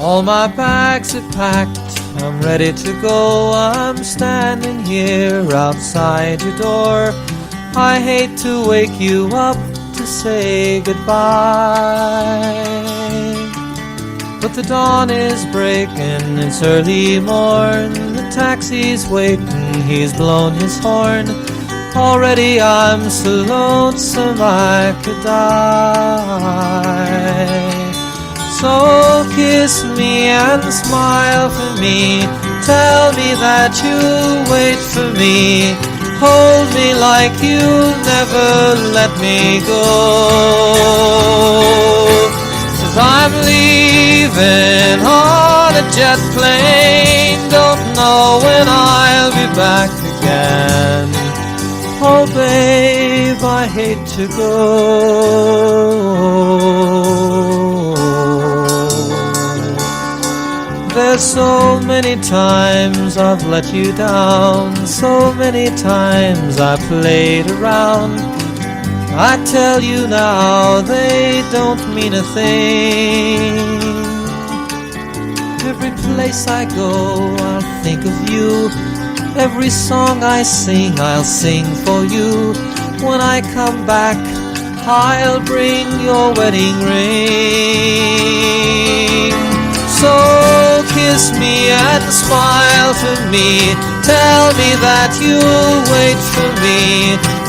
All my bags are packed, I'm ready to go. I'm standing here outside your door. I hate to wake you up to say goodbye, but the dawn is breaking, it's early morn. The taxi's waiting, he's blown his horn. Already I'm so lonesome I could die. So kiss me and smile for me. Tell me that you'll wait for me. Hold me like you'll never let me go. 'Cause I'm leaving on a jet plane. Don't know when I'll be back again. Oh babe, I hate to go. There's so many times I've let you down, so many times I played around. I tell you now, they don't mean a thing. Every place I go, I'll think of you. Every song I sing, I'll sing for you. When I come back, I'll bring your wedding ring. So kiss me and smile for me. Tell me that you'll wait for me.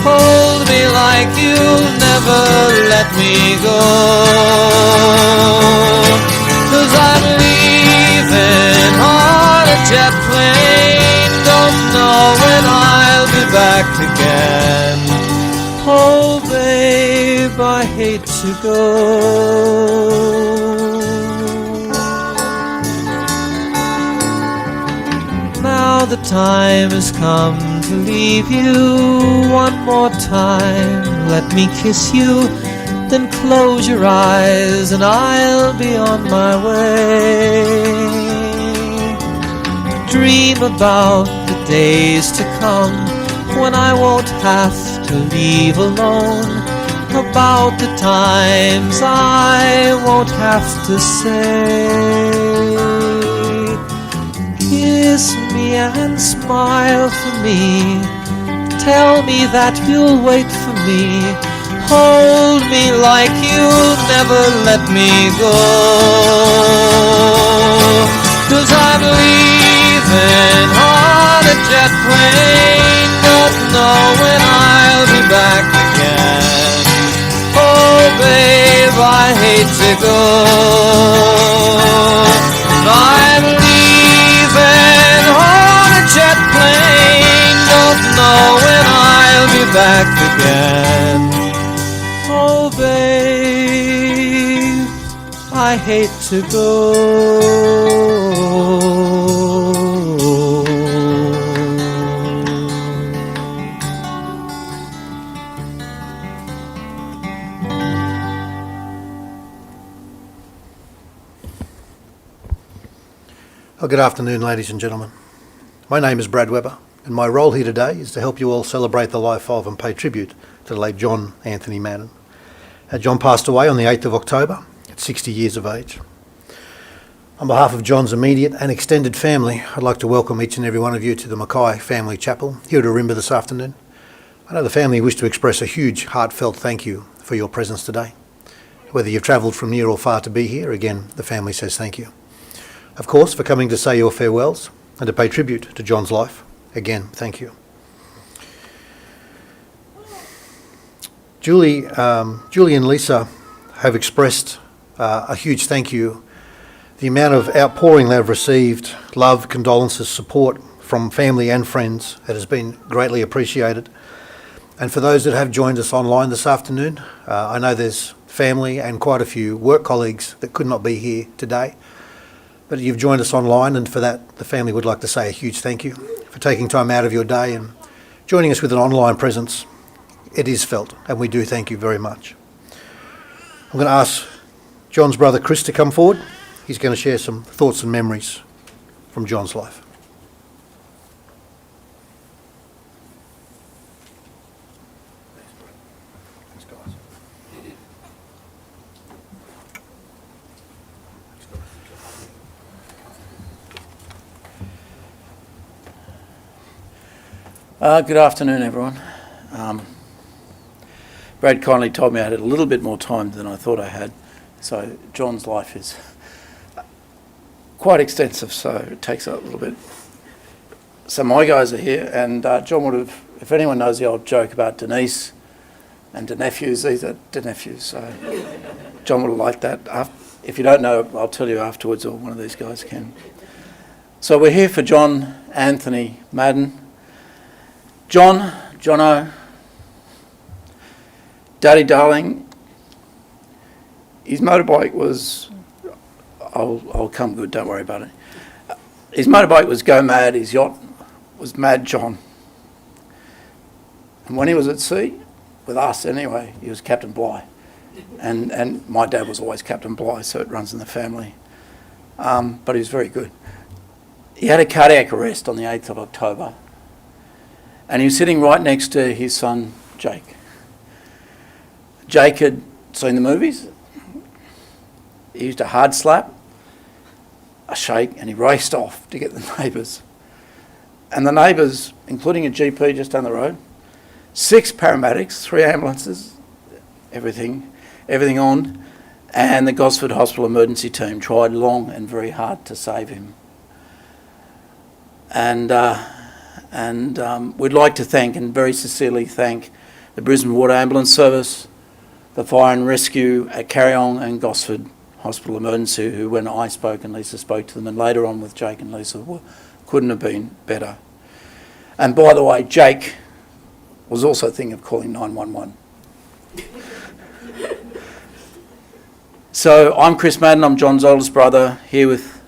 Hold me like you'll never let me go. 'Cause I'm leaving on a jet plane. Don't know when I'll be back again. Oh babe, I hate to go. Now the time has come to leave you. One more time, let me kiss you. Then close your eyes and I'll be on my way. Dream about the days to come when I won't have to leave alone. About the times I won't have to say. Kiss me and smile for me. Tell me that you'll wait for me. Hold me like you'll never let me go. 'Cause I'm leaving on a jet plane. Don't know when I'll be back again. Oh babe, I hate to go. I'm leaving on a jet plane. Don't know when I'll be back again. Oh babe, I hate to go. Well, good afternoon, ladies and gentlemen. My name is Brad Webber, and my role here today is to help you all celebrate the life of and pay tribute to the late John Anthony Madden. John passed away on the 8th of October at 60 years of age. On behalf of John's immediate and extended family, I'd like to welcome each and every one of you to the Mackay Family Chapel here at Ourimbah this afternoon. I know the family wish to express a huge, heartfelt thank you for your presence today. Whether you've travelled from near or far to be here, again, the family says thank you. Of course, for coming to say your farewells and to pay tribute to John's life. Again, thank you. Julie and Lisa have expressed a huge thank you. The amount of outpouring they've received, love, condolences, support from family and friends, it has been greatly appreciated. And for those that have joined us online this afternoon, I know there's family and quite a few work colleagues that could not be here today. But you've joined us online, and for that, the family would like to say a huge thank you for taking time out of your day and joining us with an online presence. It is felt, and we do thank you very much. I'm going to ask John's brother Chris to come forward. He's going to share some thoughts and memories from John's life. Good afternoon, everyone. Brad kindly told me I had a little bit more time than I thought I had, so John's life is quite extensive, so it takes a little bit. So my guys are here, and John would have, if anyone knows the old joke about Denise and the nephews, these are the nephews, so John would have liked that. If you don't know, I'll tell you afterwards, or one of these guys can. So we're here for John Anthony Madden. Jono, Daddy darling, his motorbike was, I'll come good, don't worry about it. His motorbike was Go Mad, his yacht was Mad John. And when he was at sea, with us anyway, he was Captain Bligh. And my dad was always Captain Bligh, so it runs in the family. But he was very good. He had a cardiac arrest on the 8th of October. And he was sitting right next to his son, Jake. Jake had seen the movies. He used a hard slap, a shake, and he raced off to get the neighbours. And the neighbours, including a GP just down the road, 6 paramedics, 3 ambulances, everything on, and the Gosford Hospital emergency team tried long and very hard to save him. And we'd like to thank, and very sincerely thank, the Brisbane Water Ambulance Service, the Fire and Rescue at Carryong and Gosford Hospital Emergency, who, when I spoke and Lisa spoke to them, and later on with Jake and Lisa, couldn't have been better. And by the way, Jake was also thinking of calling 911. So I'm Chris Madden, I'm John's oldest brother, here with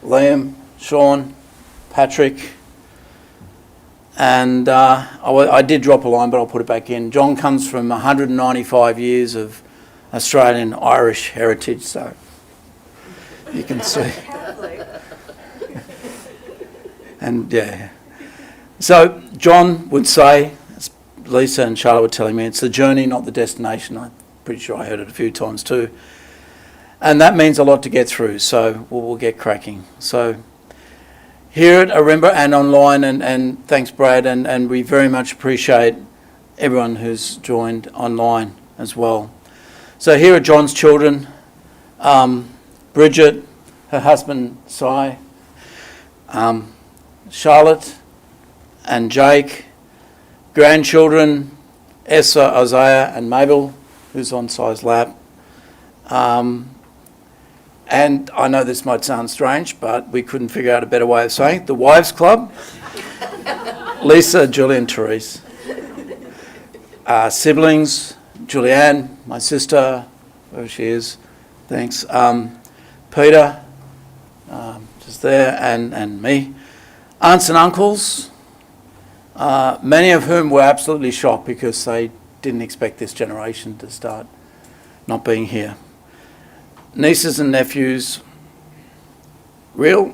Liam, Sean, Patrick, and I did drop a line, but I'll put it back in. John comes from 195 years of Australian Irish heritage, so you can see. And yeah. So John would say, as Lisa and Charlotte were telling me, it's the journey, not the destination. I'm pretty sure I heard it a few times too. And that means a lot to get through, so we'll get cracking. So here at Arimba and online, and thanks Brad, and we very much appreciate everyone who's joined online as well. So here are John's children, Bridget, her husband Si, Charlotte and Jake, grandchildren Essa, Isaiah and Mabel, who's on Si's lap. And I know this might sound strange, but we couldn't figure out a better way of saying it. The Wives Club, Lisa, Julie, Therese. Siblings, Julianne, my sister, where she is, thanks. Peter, just there, and me. Aunts and uncles, many of whom were absolutely shocked because they didn't expect this generation to start not being here. Nieces and nephews, real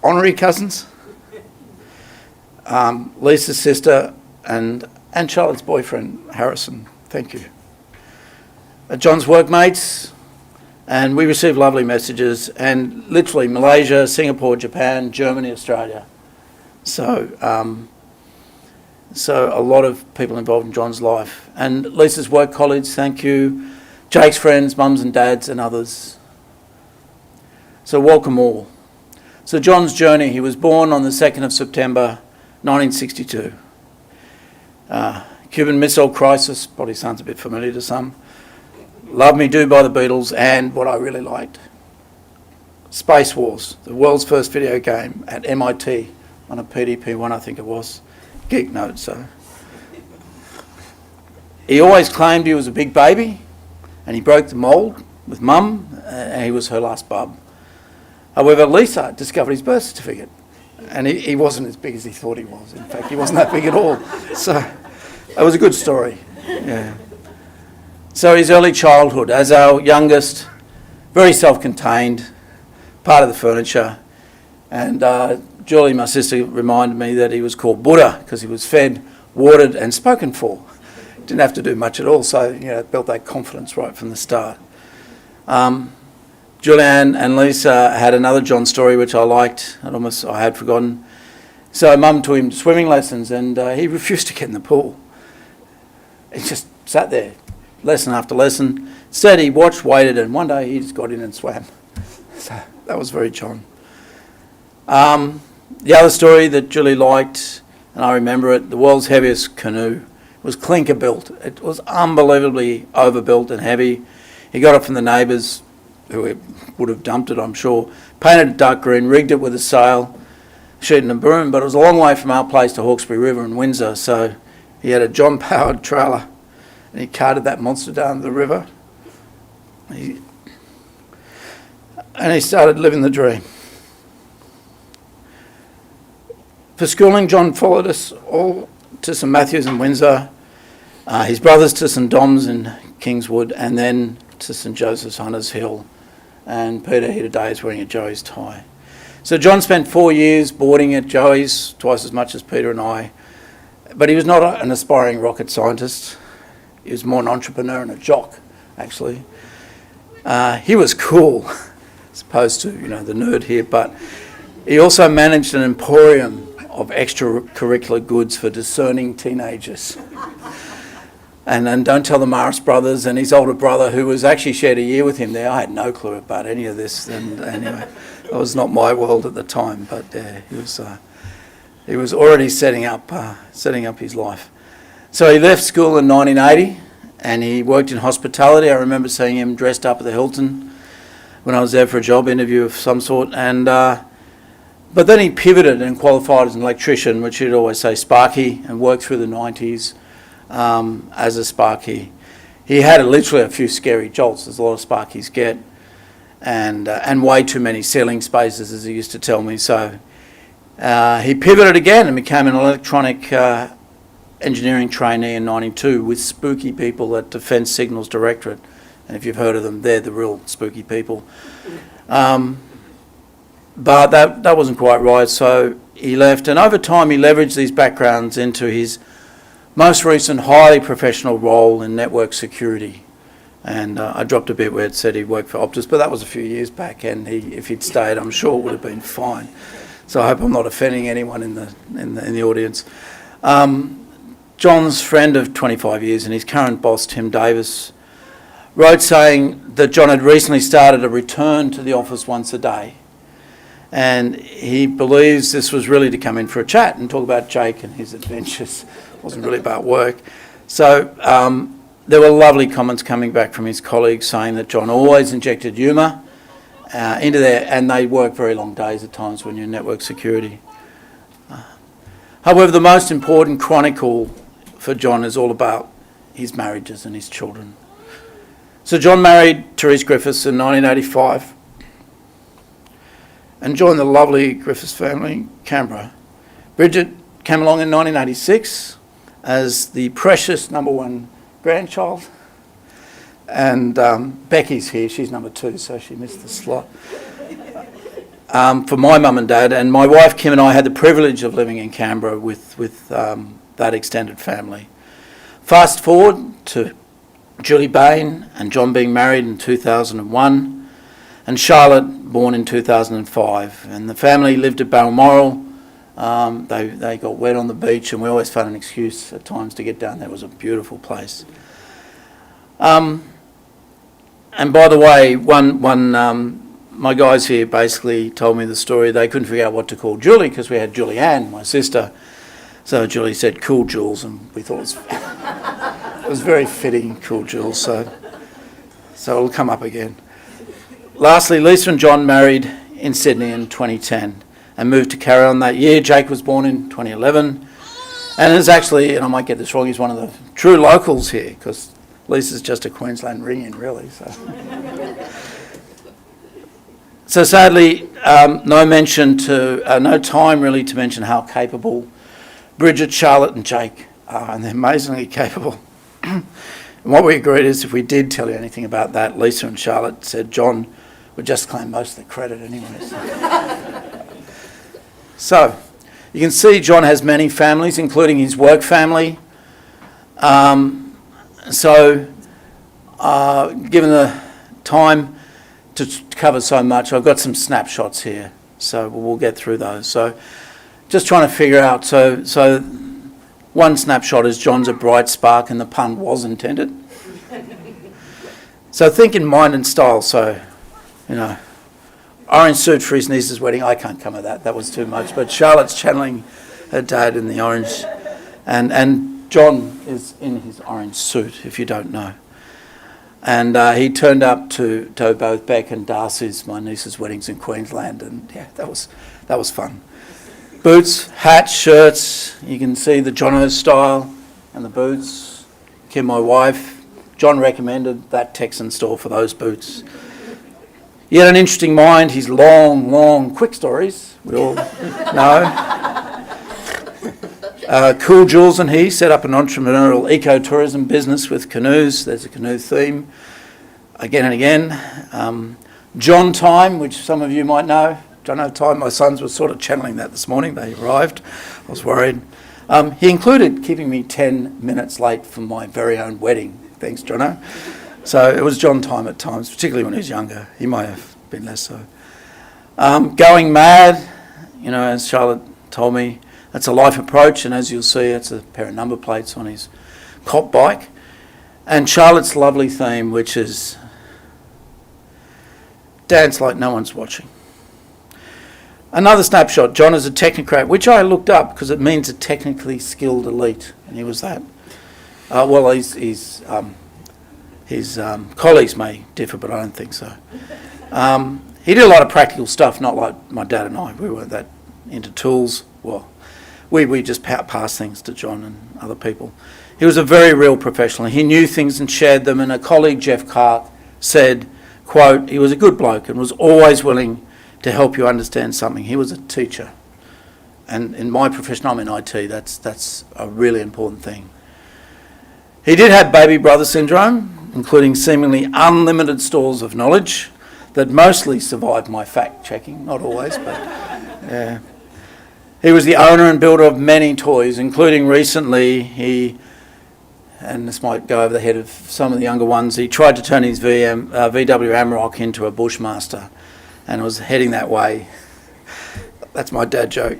honorary cousins, Lisa's sister and Charlotte's boyfriend, Harrison, thank you. John's workmates, and we received lovely messages, and literally Malaysia, Singapore, Japan, Germany, Australia. So a lot of people involved in John's life. And Lisa's work colleagues, thank you. Jake's friends, mums and dads and others. So welcome all. So John's journey, he was born on the 2nd of September 1962. Cuban Missile Crisis, probably sounds a bit familiar to some. Love Me Do by the Beatles, and what I really liked, Space Wars, the world's first video game at MIT on a PDP-1, I think it was. Geek note, so. He always claimed he was a big baby, and he broke the mould with Mum, and he was her last bub. However, Lisa discovered his birth certificate, and he wasn't as big as he thought he was. In fact, he wasn't that big at all. So it was a good story. Yeah. So his early childhood, as our youngest, very self-contained, part of the furniture, and Julie, my sister, reminded me that he was called Buddha because he was fed, watered, and spoken for. Didn't have to do much at all, so it built that confidence right from the start. Julianne and Lisa had another John story which I liked, I had forgotten, So Mum took him to swimming lessons, and he refused to get in the pool. He just sat there, lesson after lesson. Instead, he watched, waited, and one day he just got in and swam. So that was very John. The other story that Julie liked, and I remember it, the world's heaviest canoe was clinker built. It was unbelievably overbuilt and heavy. He got it from the neighbours, who would have dumped it, I'm sure, painted it dark green, rigged it with a sail, sheet and a boom, but it was a long way from our place to Hawkesbury River in Windsor, so he had a John-powered trailer, and he carted that monster down the river. And he started living the dream. For schooling, John followed us all to St Matthew's in Windsor, his brothers to St Dom's in Kingswood, and then to St Joseph's Hunters Hill. And Peter here today is wearing a Joey's tie. So John spent 4 years boarding at Joey's, twice as much as Peter and I. But he was not an aspiring rocket scientist. He was more an entrepreneur and a jock, actually. He was cool, as opposed to, the nerd here, but he also managed an emporium of extracurricular goods for discerning teenagers. And don't tell the Morris brothers and his older brother, who was actually shared a year with him there. I had no clue about any of this. And anyway, it was not my world at the time, but he was already setting up his life. So he left school in 1980, and he worked in hospitality. I remember seeing him dressed up at the Hilton when I was there for a job interview of some sort. And but then he pivoted and qualified as an electrician, which he'd always say Sparky, and worked through the 90s as a Sparky. He had literally a few scary jolts, as a lot of Sparkies get, and way too many ceiling spaces, as he used to tell me. So he pivoted again and became an electronic engineering trainee in 92 with spooky people at Defence Signals Directorate. And if you've heard of them, they're the real spooky people. But that wasn't quite right, so he left. And over time, he leveraged these backgrounds into his most recent highly professional role in network security. And I dropped a bit where it said he worked for Optus, but that was a few years back, and if he'd stayed, I'm sure it would have been fine. So I hope I'm not offending anyone in the audience. John's friend of 25 years and his current boss, Tim Davis, wrote saying that John had recently started a return to the office once a day. And he believes this was really to come in for a chat and talk about Jake and his adventures. It wasn't really about work. So there were lovely comments coming back from his colleagues saying that John always injected humour into there, and they work very long days at times when you're in network security. However, the most important chronicle for John is all about his marriages and his children. So John married Therese Griffiths in 1985 and joined the lovely Griffiths family in Canberra. Bridget came along in 1986 as the precious number one grandchild. And Becky's here, she's number 2, so she missed the slot. For my mum and dad, and my wife Kim and I had the privilege of living in Canberra with that extended family. Fast forward to Julie Bain and John being married in 2001, and Charlotte born in 2005. And the family lived at Balmoral. They got wet on the beach, and we always found an excuse at times to get down there. It was a beautiful place. And by the way, my guys here basically told me the story. They couldn't figure out what to call Julie because we had Julianne, my sister. So Julie said, "Cool Jules," and we thought it was very fitting, Cool Jules. So it'll come up again. Lastly, Lisa and John married in Sydney in 2010 and moved to carry on that year. Jake was born in 2011 and is actually, and I might get this wrong, he's one of the true locals here because Lisa's just a Queensland ring-in, really. So sadly, no time really to mention how capable Bridget, Charlotte and Jake are, and they're amazingly capable. And what we agreed is if we did tell you anything about that, Lisa and Charlotte said John would just claim most of the credit anyway. So you can see John has many families, including his work family. Given the time to cover so much, I've got some snapshots here, so we'll get through those. So just trying to figure out, so one snapshot is John's a bright spark and the pun was intended. So think in mind and style, so, orange suit for his niece's wedding. I can't come at that. That was too much. But Charlotte's channeling her dad in the orange. And John is in his orange suit, if you don't know. And he turned up to both Beck and Darcy's, my niece's weddings in Queensland. And yeah, that was fun. Boots, hats, shirts. You can see the Jono style and the boots. Kim, my wife, John recommended that Texan store for those boots. He had an interesting mind. His long, quick stories, we all know. Cool Jules and he set up an entrepreneurial ecotourism business with canoes. There's a canoe theme again and again. John Time, which some of you might know. Jono Time, my sons were sort of channeling that this morning. They arrived. I was worried. He included keeping me 10 minutes late for my very own wedding. Thanks, Jono. So it was John Time at times, particularly when he was younger. He might have been less so. Going mad, as Charlotte told me, that's a life approach, and as you'll see, it's a pair of number plates on his cop bike. And Charlotte's lovely theme, which is dance like no one's watching. Another snapshot, John is a technocrat, which I looked up because it means a technically skilled elite, and he was that. His colleagues may differ, but I don't think so. He did a lot of practical stuff, not like my dad and I. We weren't that into tools. Well, we just passed things to John and other people. He was a very real professional. He knew things and shared them, and a colleague, Jeff Clark, said, quote, he was a good bloke and was always willing to help you understand something. He was a teacher. And in my profession, I'm in IT, that's a really important thing. He did have baby brother syndrome, including seemingly unlimited stores of knowledge that mostly survived my fact checking, not always, but yeah. He was the owner and builder of many toys, including recently and this might go over the head of some of the younger ones, he tried to turn his VW Amarok into a Bushmaster and was heading that way. That's my dad joke.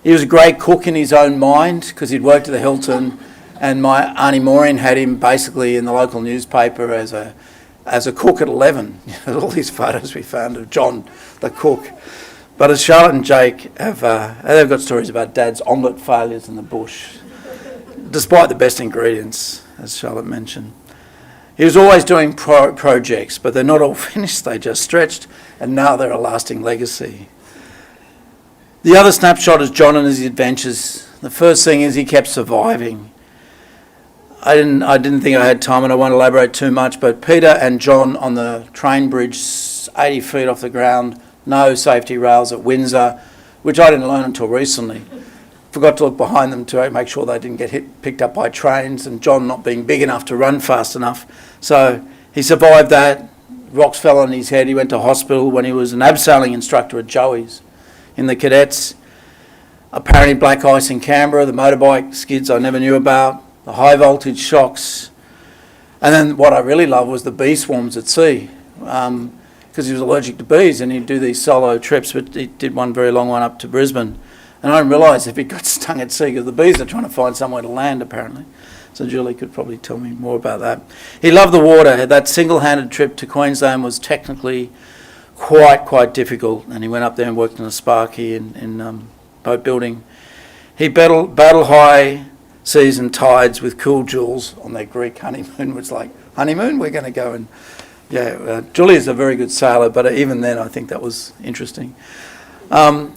He was a great cook in his own mind because he'd worked at the Hilton, and my Auntie Maureen had him basically in the local newspaper as a cook at 11. All these photos we found of John, the cook. But as Charlotte and Jake they've got stories about Dad's omelette failures in the bush, despite the best ingredients, as Charlotte mentioned. He was always doing projects, but they're not all finished, they just stretched, and now they're a lasting legacy. The other snapshot is John and his adventures. The first thing is he kept surviving. I didn't think I had time, and I won't elaborate too much, but Peter and John on the train bridge, 80 feet off the ground, no safety rails at Windsor, which I didn't learn until recently. Forgot to look behind them to make sure they didn't get picked up by trains, and John not being big enough to run fast enough. So he survived that. Rocks fell on his head. He went to hospital when he was an abseiling instructor at Joey's in the cadets. Apparently black ice in Canberra, the motorbike skids I never knew about, the high voltage shocks. And then what I really loved was the bee swarms at sea, because he was allergic to bees, and he'd do these solo trips, but he did one very long one up to Brisbane. And I didn't realise if he got stung at sea, because the bees are trying to find somewhere to land, apparently. So Julie could probably tell me more about that. He loved the water. That single-handed trip to Queensland was technically quite difficult, and he went up there and worked in a Sparky in boat building. He battled high seas and tides with Cool Jules on their Greek honeymoon, which like, honeymoon? We're going to go and... Yeah, Julie is a very good sailor, but even then I think that was interesting.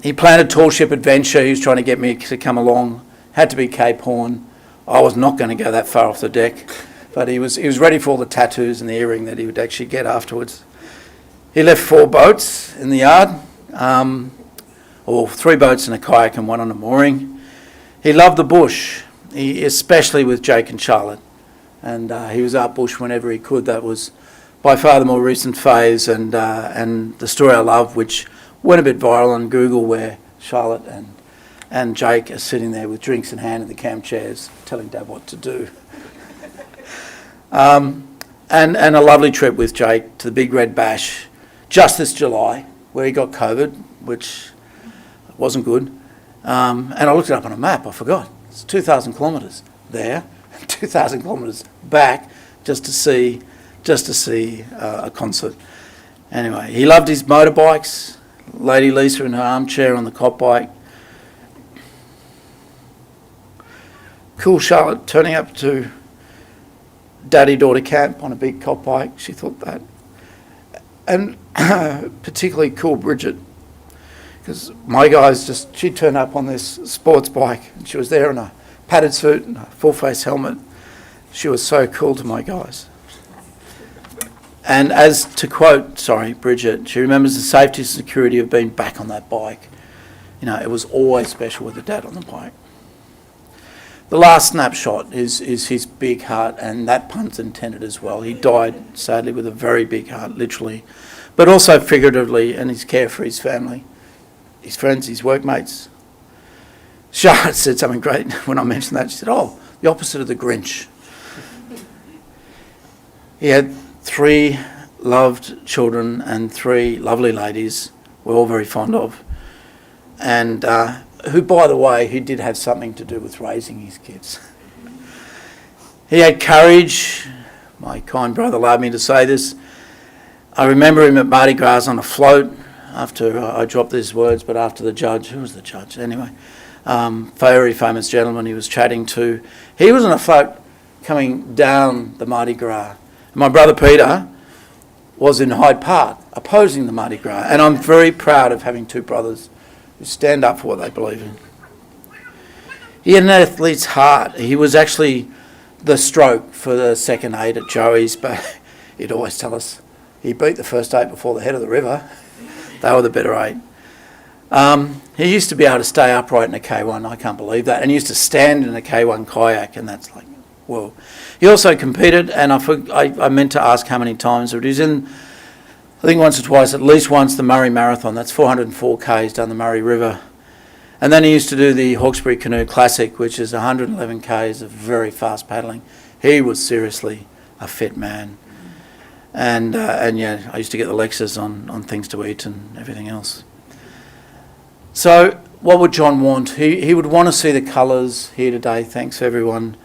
He planned a tall ship adventure. He was trying to get me to come along. Had to be Cape Horn. I was not going to go that far off the deck, but he was ready for all the tattoos and the earring that he would actually get afterwards. He left 4 boats in the yard, or 3 boats and a kayak and 1 on a mooring. He loved the bush, especially with Jake and Charlotte, and he was out bush whenever he could. That was by far the more recent phase, and the story I love, which went a bit viral on Google, where Charlotte and Jake are sitting there with drinks in hand in the camp chairs, telling Dad what to do. And a lovely trip with Jake to the Big Red Bash just this July, where he got COVID, which wasn't good. And I looked it up on a map, I forgot. It's 2,000 kilometres there, 2,000 kilometres back just to see a concert. Anyway, he loved his motorbikes, Lady Lisa in her armchair on the cop bike. Cool Charlotte turning up to daddy-daughter camp on a big cop bike, she thought that. And particularly cool Bridget, because my guys she turned up on this sports bike and she was there in a padded suit and a full-face helmet. She was so cool to my guys. And as to quote, Bridget, she remembers the safety and security of being back on that bike. You know, it was always special with the dad on the bike. The last snapshot is his big heart, and that pun's intended as well. He died, sadly, with a very big heart, literally, but also figuratively, and his care for his family, his friends, his workmates. Charlotte said something great when I mentioned that. She said, "Oh, the opposite of the Grinch." He had 3 loved children and 3 lovely ladies we're all very fond of, and who, by the way, who did have something to do with raising his kids. He had courage. My kind brother allowed me to say this. I remember him at Mardi Gras on a float after I dropped these words, but after the judge, who was the judge anyway, very famous gentleman he was chatting to. He was on a float coming down the Mardi Gras. My brother Peter was in Hyde Park opposing the Mardi Gras, and I'm very proud of having 2 brothers who stand up for what they believe in. He had an athlete's heart. He was actually the stroke for the second 8 at Joey's, but he'd always tell us he beat the first 8 before the head of the river. They were the better 8. He used to be able to stay upright in a K1, I can't believe that, and he used to stand in a K1 kayak, and that's like, whoa. He also competed, and I meant to ask how many times, but he was in, I think once or twice, at least once, the Murray Marathon. That's 404 k's down the Murray River. And then he used to do the Hawkesbury Canoe Classic, which is 111 k's of very fast paddling. He was seriously a fit man. And yeah, I used to get the lectures on things to eat and everything else. So what would John want? He would want to see the colours here today. Thanks everyone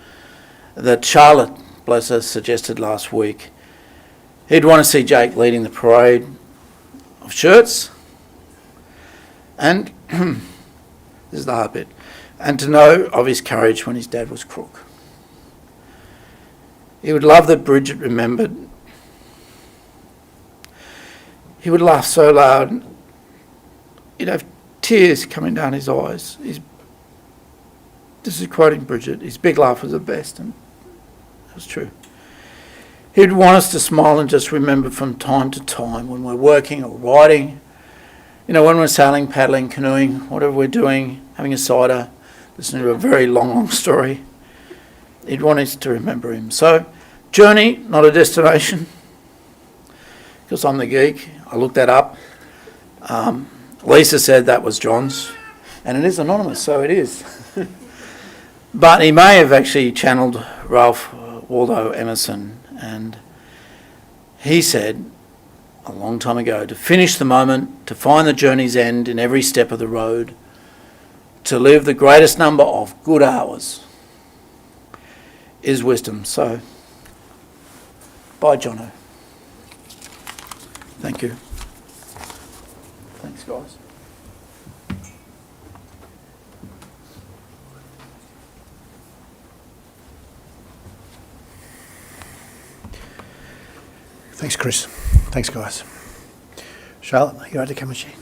that Charlotte, bless her, suggested last week. He'd want to see Jake leading the parade of shirts. And this is the hard bit. And to know of his courage when his dad was crook. He would love that Bridget remembered. He would laugh so loud, he'd have tears coming down his eyes. This is quoting Bridget. His big laugh was the best, and it was true. He'd want us to smile and just remember from time to time when we're working or riding, when we're sailing, paddling, canoeing, whatever we're doing, having a cider, listening to a very long story. He'd want us to remember him. So, journey, not a destination. Because I'm the geek, I looked that up. Lisa said that was John's, and it is anonymous, so it is. But he may have actually channeled Ralph Waldo Emerson, and he said a long time ago, to finish the moment, to find the journey's end in every step of the road, to live the greatest number of good hours is wisdom. So, bye, Jono. Thank you. Thanks, guys. Thanks, Chris. Thanks, guys. Charlotte, are you ready to come and share?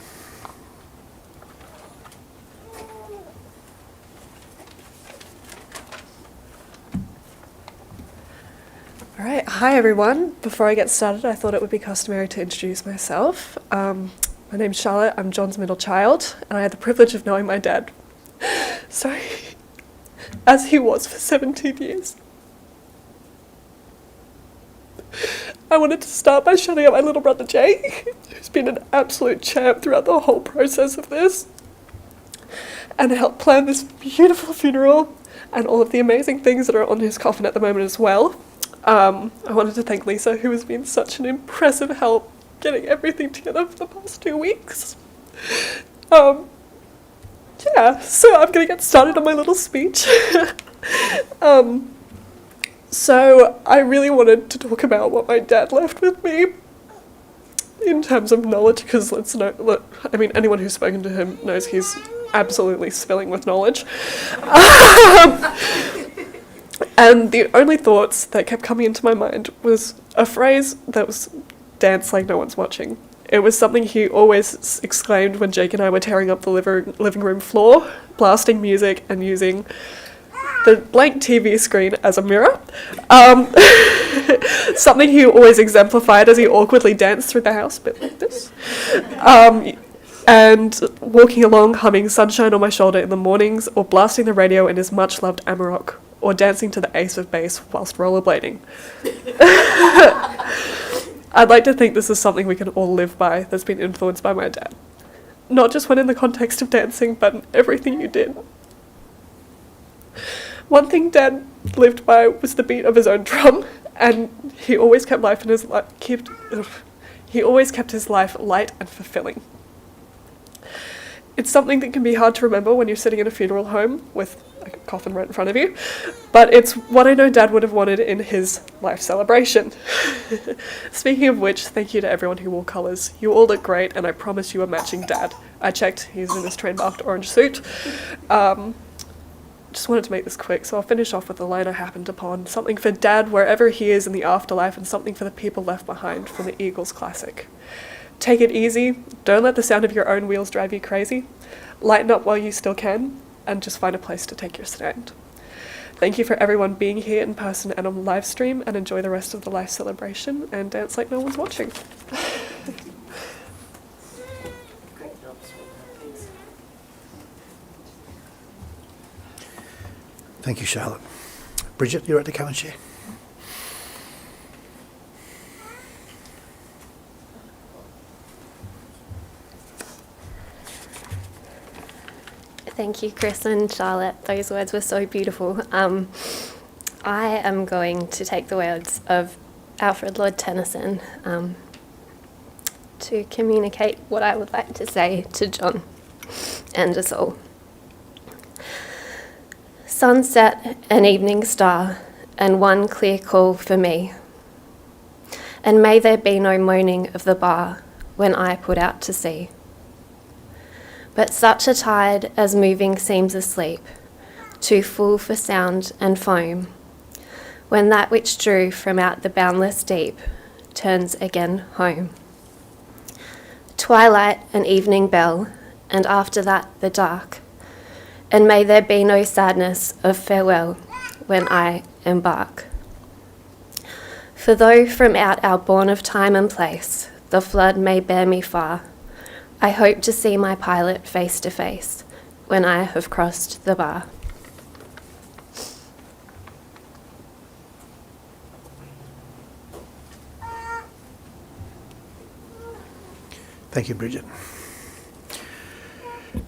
All right. Hi, everyone. Before I get started, I thought it would be customary to introduce myself. My name's Charlotte. I'm John's middle child, and I had the privilege of knowing my dad. Sorry. As he was for 17 years. I wanted to start by shouting out my little brother Jake, who's been an absolute champ throughout the whole process of this, and helped plan this beautiful funeral and all of the amazing things that are on his coffin at the moment as well. I wanted to thank Lisa, who has been such an impressive help getting everything together for the past 2 weeks. Yeah, so I'm going to get started on my little speech. So I really wanted to talk about what my dad left with me in terms of knowledge, because anyone who's spoken to him knows he's absolutely spilling with knowledge. And the only thoughts that kept coming into my mind was a phrase that was dance like no one's watching. It was something he always exclaimed when Jake and I were tearing up the living room floor, blasting music and using the blank TV screen as a mirror. Something he always exemplified as he awkwardly danced through the house, a bit like this. And walking along, humming Sunshine on My Shoulder in the mornings, or blasting the radio in his much-loved Amarok, or dancing to the Ace of Base whilst rollerblading. I'd like to think this is something we can all live by that's been influenced by my dad. Not just when in the context of dancing, but in everything you did. One thing Dad lived by was the beat of his own drum, and he always kept his life light and fulfilling. It's something that can be hard to remember when you're sitting in a funeral home with a coffin right in front of you, but it's what I know Dad would have wanted in his life celebration. Speaking of which, thank you to everyone who wore colours. You all look great, and I promise you are matching Dad. I checked, he's in his train-marked orange suit. Just wanted to make this quick, so I'll finish off with the line I happened upon. Something for Dad wherever he is in the afterlife, and something for the people left behind from the Eagles classic. Take it easy, don't let the sound of your own wheels drive you crazy. Lighten up while you still can, and just find a place to take your stand. Thank you for everyone being here in person and on the live stream, and enjoy the rest of the life celebration, and dance like no one's watching. Thank you, Charlotte. Bridget, you're at the come and share. Thank you, Chris and Charlotte. Those words were so beautiful. I am going to take the words of Alfred Lord Tennyson to communicate what I would like to say to John and us all. Sunset, an evening star, and one clear call for me. And may there be no moaning of the bar when I put out to sea. But such a tide as moving seems asleep, too full for sound and foam, when that which drew from out the boundless deep turns again home. Twilight, an evening bell, and after that the dark, and may there be no sadness of farewell when I embark. For though from out our bourne of time and place the flood may bear me far, I hope to see my pilot face to face when I have crossed the bar. Thank you, Bridget.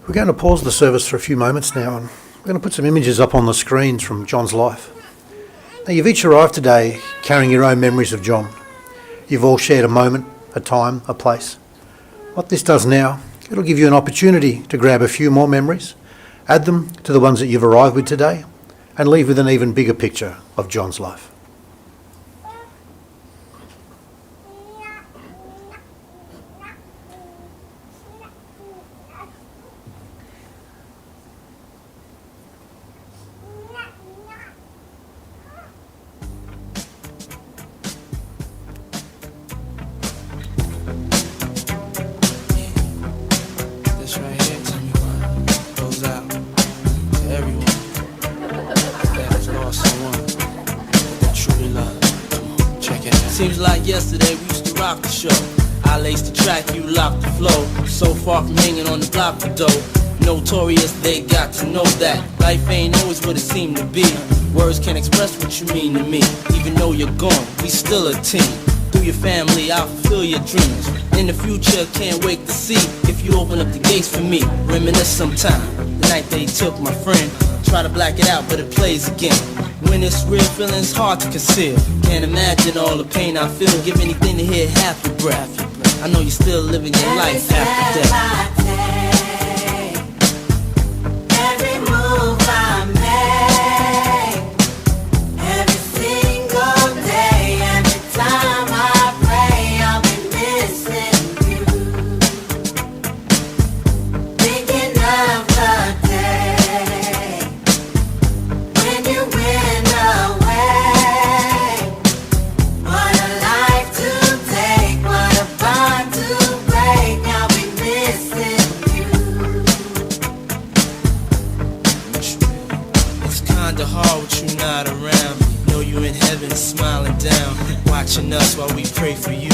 We're going to pause the service for a few moments now, and we're going to put some images up on the screens from John's life. Now, you've each arrived today carrying your own memories of John. You've all shared a moment, a time, a place. What this does now, it'll give you an opportunity to grab a few more memories, add them to the ones that you've arrived with today, and leave with an even bigger picture of John's life. Seems like yesterday we used to rock the show. I laced the track, you locked the flow. So far from hanging on the block for dough. Notorious, they got to know that life ain't always what it seemed to be. Words can't express what you mean to me. Even though you're gone, we still a team. Through your family, I'll fulfill your dreams. In the future, can't wait to see if you open up the gates for me. Reminisce sometime, the night they took my friend. Try to black it out, but it plays again. When it's real, feeling's hard to conceal. Can't imagine all the pain I feel. Give anything to hear half your breath. I know you're still living your life after death. I make, every single day, every time I pray, I'll be missing you. Thinking of the day when you went away. What a life to take, what a bond to break. I'll be missing you. It's kinda hard with you not around. Know you in heaven smiling down, watching us while we pray for you.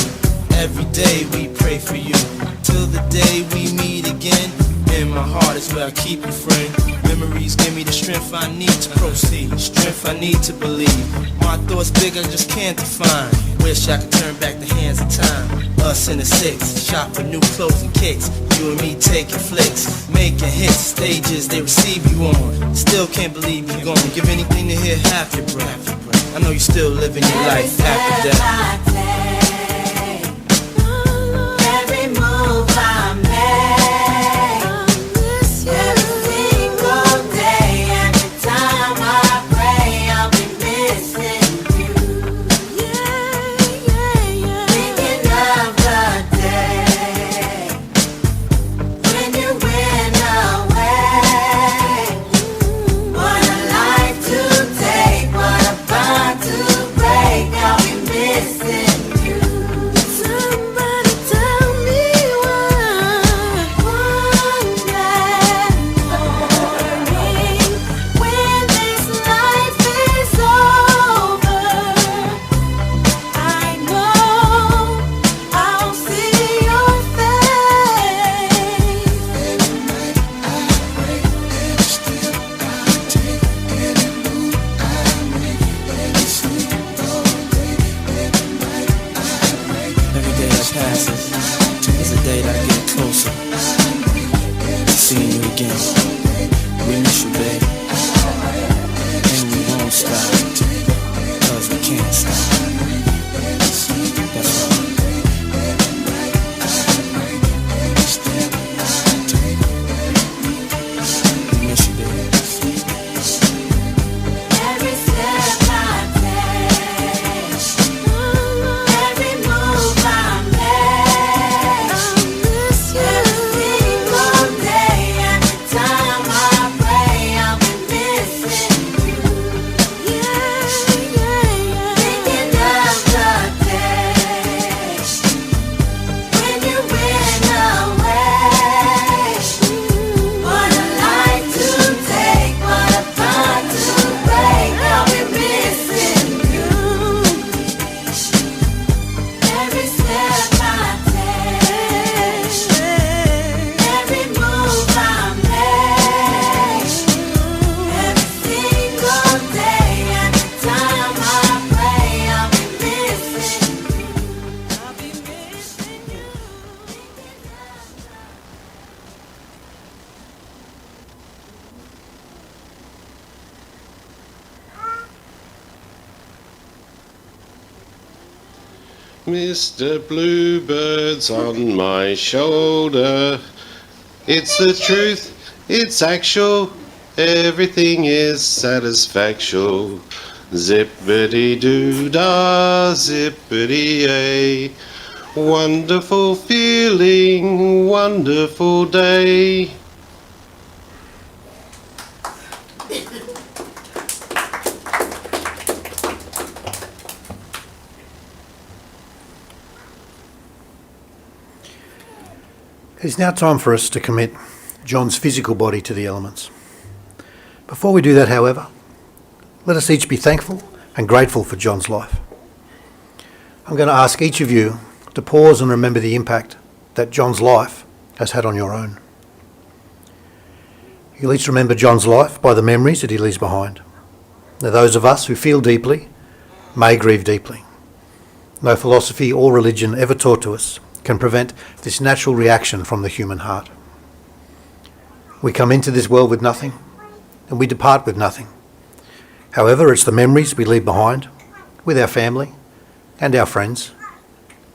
Every day we pray for you, till the day we meet again. In my heart is where I keep you, friend. Memories give me the strength I need to proceed, strength I need to believe. My thoughts big, I just can't define. Wish I could turn back the hands of time. Us in the six, shop for new clothes and kicks. You and me taking flicks, making hits, stages they receive you on. Still can't believe you're gone. Give anything to hear half your breath. I know you're still living your life after death. Every move I make, every single day, every time I pray, I'll be missing you. Thinking of the day when you went away. What a life to take, what a bond to break. I'll be missing you. Somebody tell me why. One day morning, when this life is over, I know I'll see your face. Every night I pray, every step I take, every move I make, every single day, every night I pray. Every day that passes is a day that I get closer. Seeing you again. We miss you, babe. And we won't stop. Cause we can't stop. That's right. We miss you, babe. Every step I take, every move I make, every single day, every time I pray, I'll be missing you. Thinking of the day when you went away. What a life to take, what a bond to break. I'll be missing you. Every step I take, every move I make, every single day, every time I pray, I'll be missing you. I'll be missing you. Mr. Bluebird's on my shoulder. It's the truth, it's actual, everything is satisfactual. Zippity-doo-dah, zippity-ay. Wonderful feeling, wonderful day. It's now time for us to commit John's physical body to the elements. Before we do that, however, let us each be thankful and grateful for John's life. I'm going to ask each of you to pause and remember the impact that John's life has had on your own. You'll each remember John's life by the memories that he leaves behind. Now, those of us who feel deeply may grieve deeply. No philosophy or religion ever taught to us can prevent this natural reaction from the human heart. We come into this world with nothing, and we depart with nothing. However, it's the memories we leave behind with our family and our friends.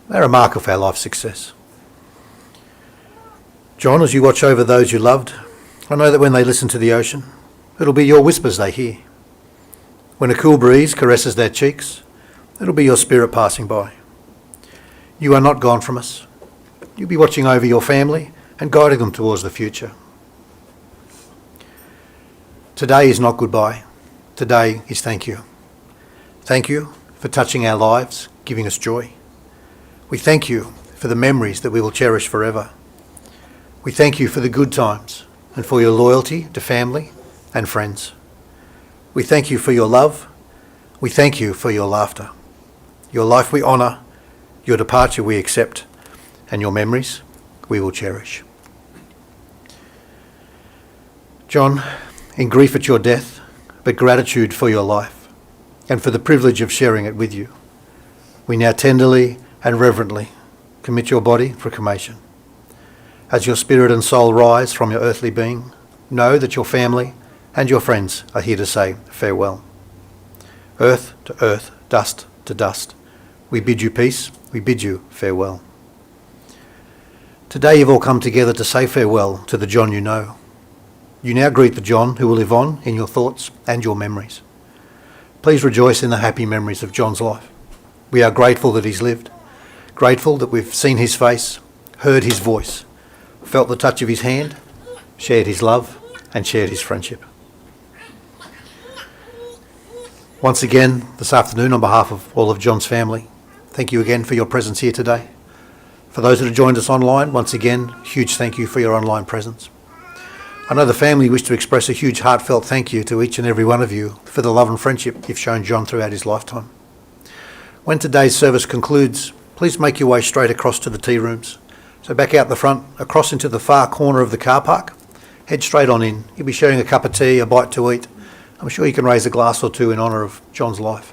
They're a mark of our life success. John, as you watch over those you loved, I know that when they listen to the ocean, it'll be your whispers they hear. When a cool breeze caresses their cheeks, it'll be your spirit passing by. You are not gone from us. You'll be watching over your family and guiding them towards the future. Today is not goodbye. Today is thank you. Thank you for touching our lives, giving us joy. We thank you for the memories that we will cherish forever. We thank you for the good times and for your loyalty to family and friends. We thank you for your love. We thank you for your laughter. Your life we honour, your departure we accept, and your memories we will cherish. John, in grief at your death, but gratitude for your life and for the privilege of sharing it with you, we now tenderly and reverently commit your body for cremation. As your spirit and soul rise from your earthly being, know that your family and your friends are here to say farewell. Earth to earth, dust to dust, we bid you peace, we bid you farewell. Today you've all come together to say farewell to the John you know. You now greet the John who will live on in your thoughts and your memories. Please rejoice in the happy memories of John's life. We are grateful that he's lived, grateful that we've seen his face, heard his voice, felt the touch of his hand, shared his love and shared his friendship. Once again, this afternoon, on behalf of all of John's family, thank you again for your presence here today. For those that have joined us online, once again, huge thank you for your online presence. I know the family wish to express a huge heartfelt thank you to each and every one of you for the love and friendship you've shown John throughout his lifetime. When today's service concludes, please make your way straight across to the tea rooms. So back out the front, across into the far corner of the car park, head straight on in. You'll be sharing a cup of tea, a bite to eat. I'm sure you can raise a glass or two in honour of John's life.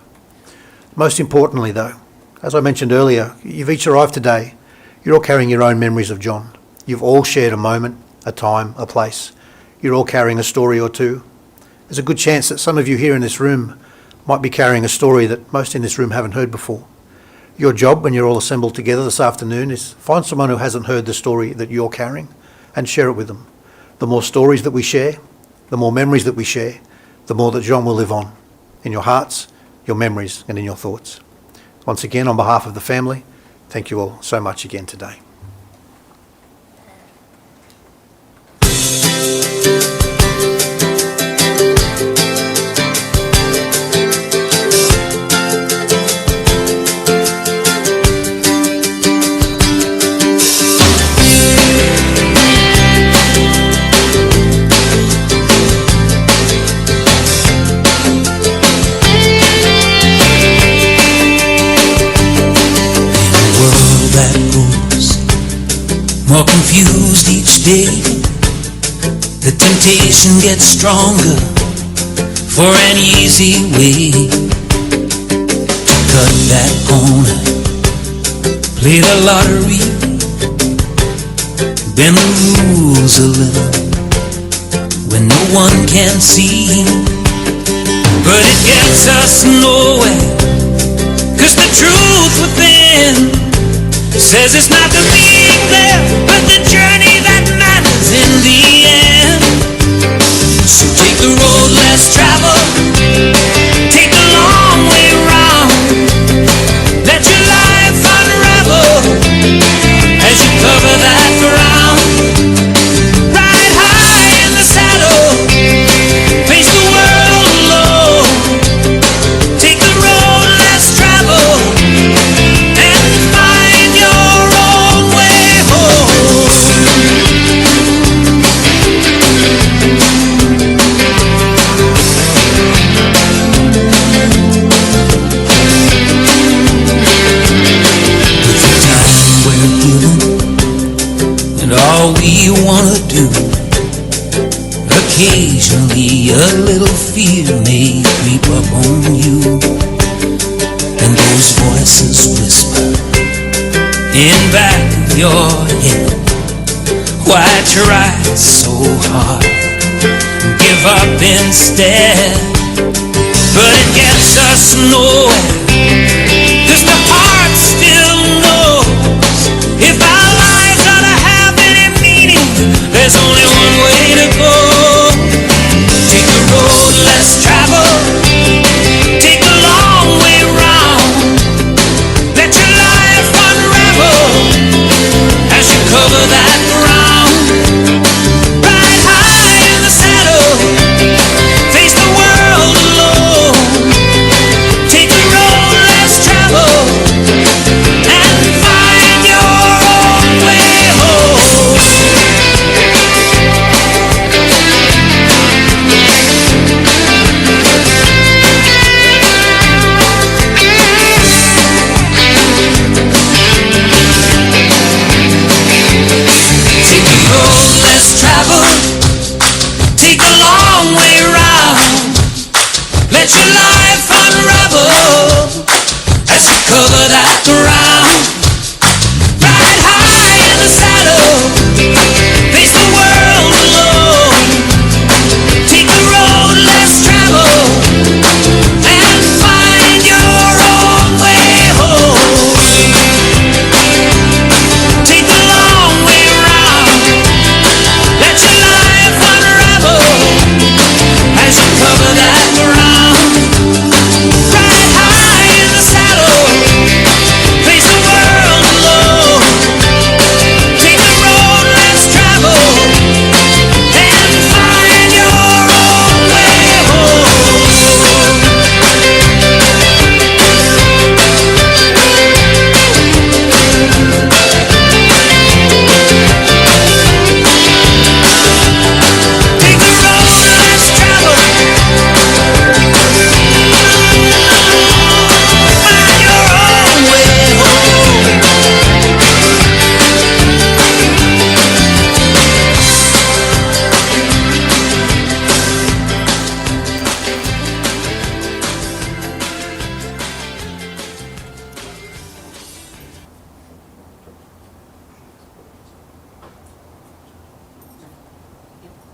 Most importantly though, as I mentioned earlier, you've each arrived today. You're all carrying your own memories of John. You've all shared a moment, a time, a place. You're all carrying a story or two. There's a good chance that some of you here in this room might be carrying a story that most in this room haven't heard before. Your job when you're all assembled together this afternoon is find someone who hasn't heard the story that you're carrying and share it with them. The more stories that we share, the more memories that we share, the more that John will live on in your hearts, your memories and in your thoughts. Once again, on behalf of the family, thank you all so much again today. More confused each day, the temptation gets stronger for an easy way to cut that corner, play the lottery, bend the rules a little when no one can see. But it gets us nowhere, 'cause the truth within says it's not the being there, but the journey that matters in the end. So take the road less traveled, take the long way round, let your life unravel as you cover that ground. Ride high in the saddle, face the world alone, take the road less traveled and find your own way home. With the time we're given and all we wanna do, occasionally a little fear may creep up on you, and those voices whisper in back of your head, why try so hard, give up instead. But it gets us nowhere, 'cause the heart still knows if our lives are to have any meaning, there's only one way to go. Take the road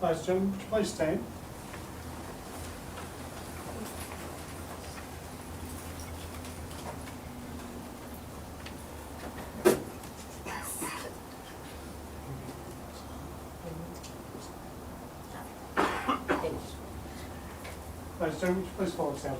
Ladies and gentlemen, would you please stand? Ladies and gentlemen, would you please follow us out?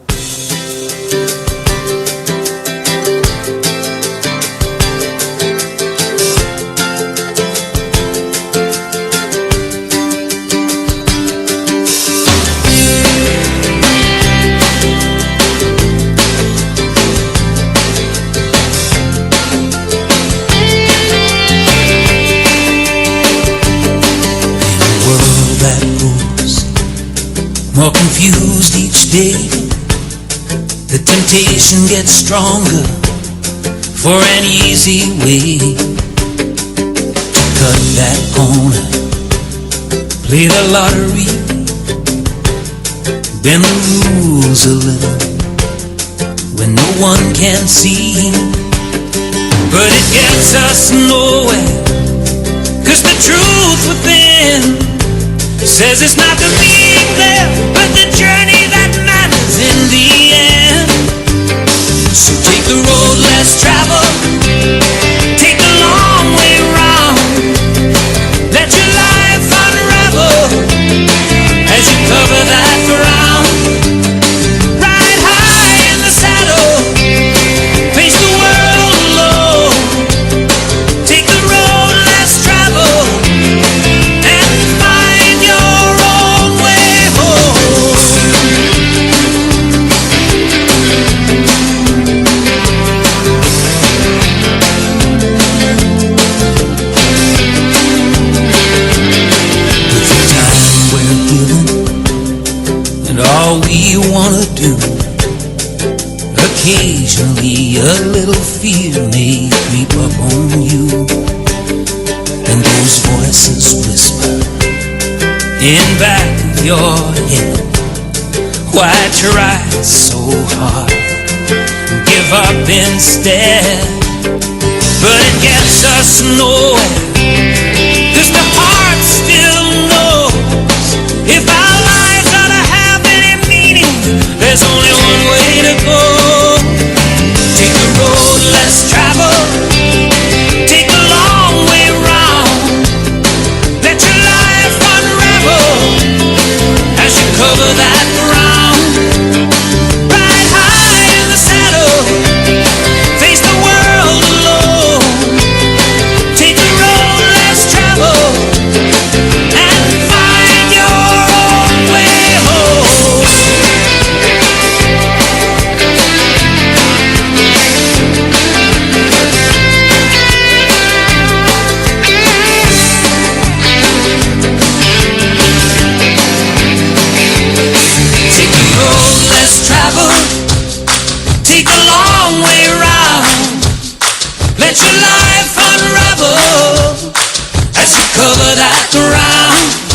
More confused each day, the temptation gets stronger for an easy way to cut that corner, play the lottery, bend the rules a little when no one can see. But it gets us nowhere, 'cause the truth within says it's not the being there, but the journey that matters in the end. So take the road less traveled, take the long way round, let your life unravel as you cover that ground. Ride high in the saddle, face the world alone, take the road less traveled, all we wanna do. Occasionally a little fear may creep up on you, and those voices whisper in back of your head, why try so hard, give up instead. But it gets us nowhere, 'cause the heart still knows if our lives are to have any meaning, there's only one way to go. Take the road less traveled, take the long way round, let your life unravel as you cover that ground. Ride high in the saddle, face the world alone, take the road less traveled, and find your own way home. Take the road less traveled, take the long way round, let your life unravel as you cover that ground.